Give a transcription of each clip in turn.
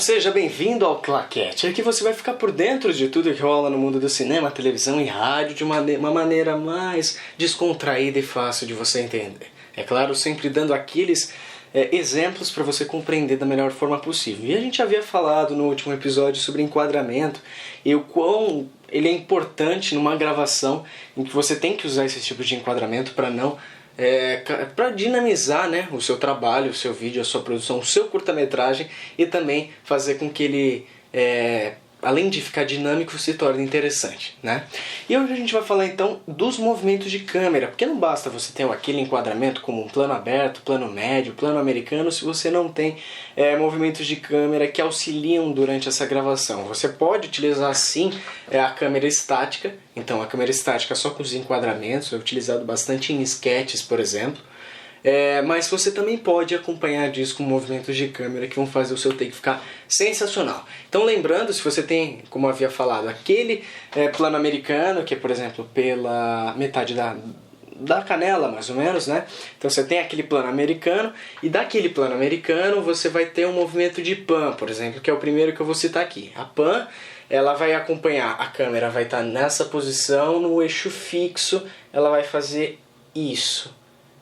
seja bem-vindo ao Claquete. Aqui você vai ficar por dentro de tudo que rola no mundo do cinema, televisão e rádio de uma maneira mais descontraída e fácil de você entender. É claro, sempre dando aqueles exemplos para você compreender da melhor forma possível. E a gente havia falado no último episódio sobre enquadramento e o quão ele é importante numa gravação em que você tem que usar esse tipo de enquadramento para não... para dinamizar, né, o seu trabalho, o seu vídeo, a sua produção, o seu curta-metragem e também fazer com que ele, além de ficar dinâmico, se torne interessante, né? E hoje a gente vai falar então dos movimentos de câmera, porque não basta você ter aquele enquadramento como um plano aberto, plano médio, plano americano, se você não tem movimentos de câmera que auxiliam durante essa gravação. Você pode utilizar sim a câmera estática. Então a câmera estática só com os enquadramentos é utilizado bastante em sketches, por exemplo. Mas você também pode acompanhar disso com movimentos de câmera que vão fazer o seu take ficar sensacional. Então lembrando, se você tem, como eu havia falado, aquele plano americano, que é, por exemplo, pela metade da canela, mais ou menos, né? Então você tem aquele plano americano, e daquele plano americano você vai ter um movimento de pan, por exemplo, que é o primeiro que eu vou citar aqui. A pan, ela vai acompanhar, a câmera vai estar nessa posição, no eixo fixo, ela vai fazer isso.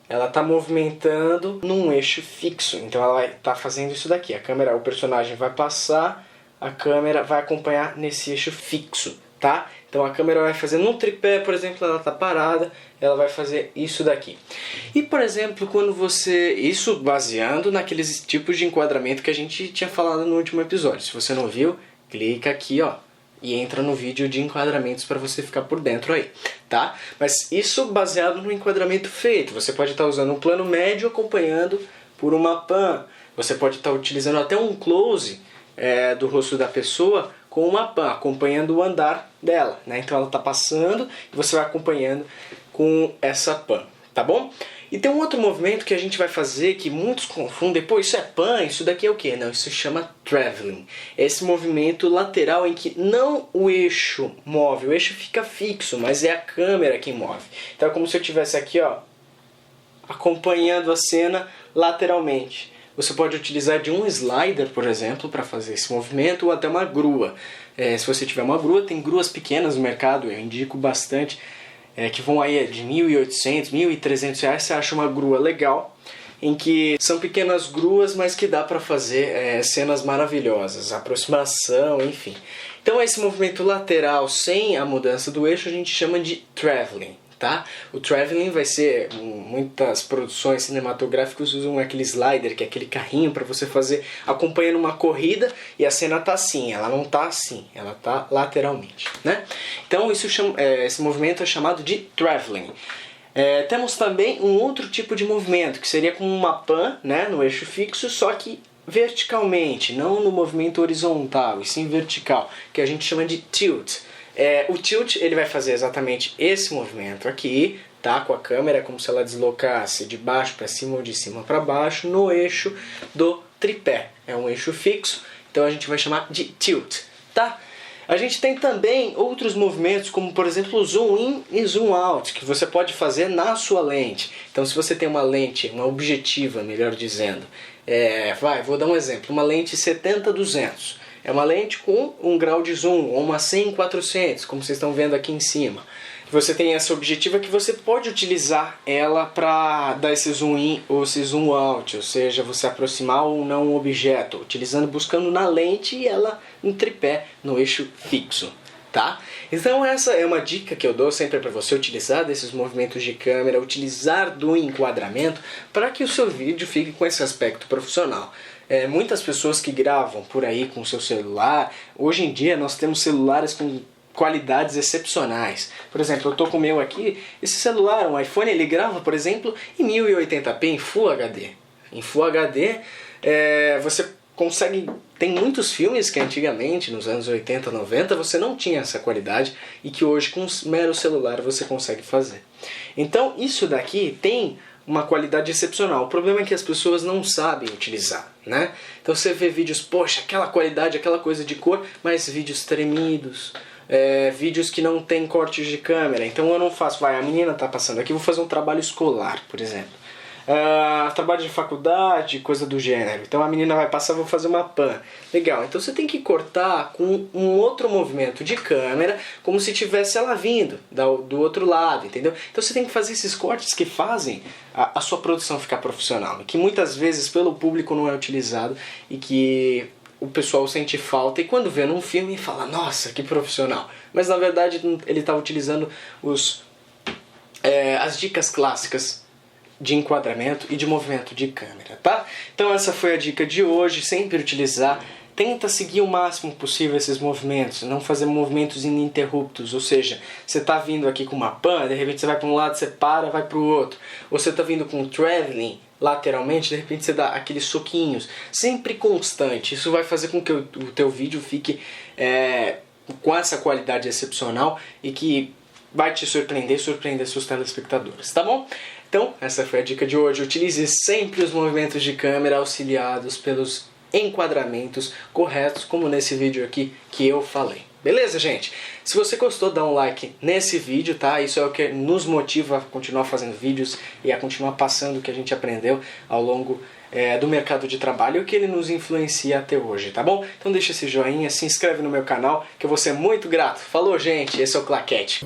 Ela está movimentando num eixo fixo, então ela vai estar fazendo isso daqui. O personagem vai passar, a câmera vai acompanhar nesse eixo fixo, tá? Então a câmera vai fazer num tripé, por exemplo, ela está parada, ela vai fazer isso daqui. E, por exemplo, quando você... Isso baseando naqueles tipos de enquadramento que a gente tinha falado no último episódio. Se você não viu, clica aqui, ó, e entra no vídeo de enquadramentos para você ficar por dentro aí, tá? Mas isso baseado no enquadramento feito. Você pode estar usando um plano médio acompanhando por uma pan. Você pode estar utilizando até um close do rosto da pessoa com uma pan, acompanhando o andar dela, né? Então ela está passando e você vai acompanhando com essa pan, tá bom? E tem um outro movimento que a gente vai fazer que muitos confundem. Pô, isso é pan? Isso daqui é o quê? Não, isso se chama traveling. É esse movimento lateral em que não o eixo move, o eixo fica fixo, mas é a câmera que move. Então é como se eu estivesse aqui, ó, acompanhando a cena lateralmente. Você pode utilizar de um slider, por exemplo, para fazer esse movimento, ou até uma grua. Se você tiver uma grua, tem gruas pequenas no mercado, eu indico bastante, que vão aí de R$1.800, R$1.300, você acha uma grua legal, em que são pequenas gruas, mas que dá para fazer cenas maravilhosas, aproximação, enfim. Então esse movimento lateral sem a mudança do eixo a gente chama de traveling, tá? O traveling vai ser, muitas produções cinematográficas usam aquele slider, que é aquele carrinho para você fazer acompanhando uma corrida, e a cena tá assim, ela não tá assim, ela tá lateralmente, né? Então esse movimento é chamado de traveling. Temos também um outro tipo de movimento, que seria como uma pan, né, no eixo fixo, só que verticalmente, não no movimento horizontal, e sim vertical, que a gente chama de tilt. O tilt ele vai fazer exatamente esse movimento aqui, tá? Com a câmera, como se ela deslocasse de baixo para cima ou de cima para baixo no eixo do tripé. É um eixo fixo, então a gente vai chamar de tilt, tá? A gente tem também outros movimentos, como por exemplo o zoom in e zoom out, que você pode fazer na sua lente. Então se você tem uma lente, uma objetiva, melhor dizendo, vou dar um exemplo, uma lente 70-200. É uma lente com um grau de zoom, ou uma 100-400, como vocês estão vendo aqui em cima. Você tem essa objetiva que você pode utilizar ela para dar esse zoom in ou esse zoom out, ou seja, você aproximar ou não um objeto, buscando na lente e ela no tripé, no eixo fixo, tá? Então essa é uma dica que eu dou sempre para você utilizar desses movimentos de câmera, utilizar do enquadramento para que o seu vídeo fique com esse aspecto profissional. Muitas pessoas que gravam por aí com o seu celular, hoje em dia nós temos celulares com qualidades excepcionais. Por exemplo, eu estou com o meu aqui, esse celular, um iPhone, ele grava, por exemplo, em 1080p, em Full HD. Em Full HD, você consegue... Tem muitos filmes que antigamente, nos anos 80, 90, você não tinha essa qualidade e que hoje com um mero celular você consegue fazer. Então isso daqui tem uma qualidade excepcional. O problema é que as pessoas não sabem utilizar, né? Então você vê vídeos, poxa, aquela qualidade, aquela coisa de cor, mas vídeos tremidos, vídeos que não tem cortes de câmera. Então eu não faço, a menina tá passando aqui, vou fazer um trabalho escolar, por exemplo. trabalho de faculdade, coisa do gênero. Então a menina vai passar, vou fazer uma pan. Legal, então você tem que cortar com um outro movimento de câmera, como se tivesse ela vindo do outro lado, entendeu? Então você tem que fazer esses cortes que fazem a sua produção ficar profissional, que muitas vezes pelo público não é utilizado e que o pessoal sente falta, e quando vê num filme fala, nossa, que profissional. Mas na verdade ele está utilizando as dicas clássicas de enquadramento e de movimento de câmera, tá? Então essa foi a dica de hoje, sempre utilizar. Tenta seguir o máximo possível esses movimentos, não fazer movimentos ininterruptos, ou seja, você está vindo aqui com uma pan, de repente você vai para um lado, você para, vai para o outro. Ou você está vindo com um traveling lateralmente, de repente você dá aqueles soquinhos, sempre constante. Isso vai fazer com que o teu vídeo fique com essa qualidade excepcional e que vai te surpreender seus telespectadores, tá bom? Então, essa foi a dica de hoje. Utilize sempre os movimentos de câmera auxiliados pelos enquadramentos corretos, como nesse vídeo aqui que eu falei. Beleza, gente? Se você gostou, dá um like nesse vídeo, tá? Isso é o que nos motiva a continuar fazendo vídeos e a continuar passando o que a gente aprendeu ao longo do mercado de trabalho e o que ele nos influencia até hoje, tá bom? Então deixa esse joinha, se inscreve no meu canal, que eu vou ser muito grato. Falou, gente! Esse é o Claquete.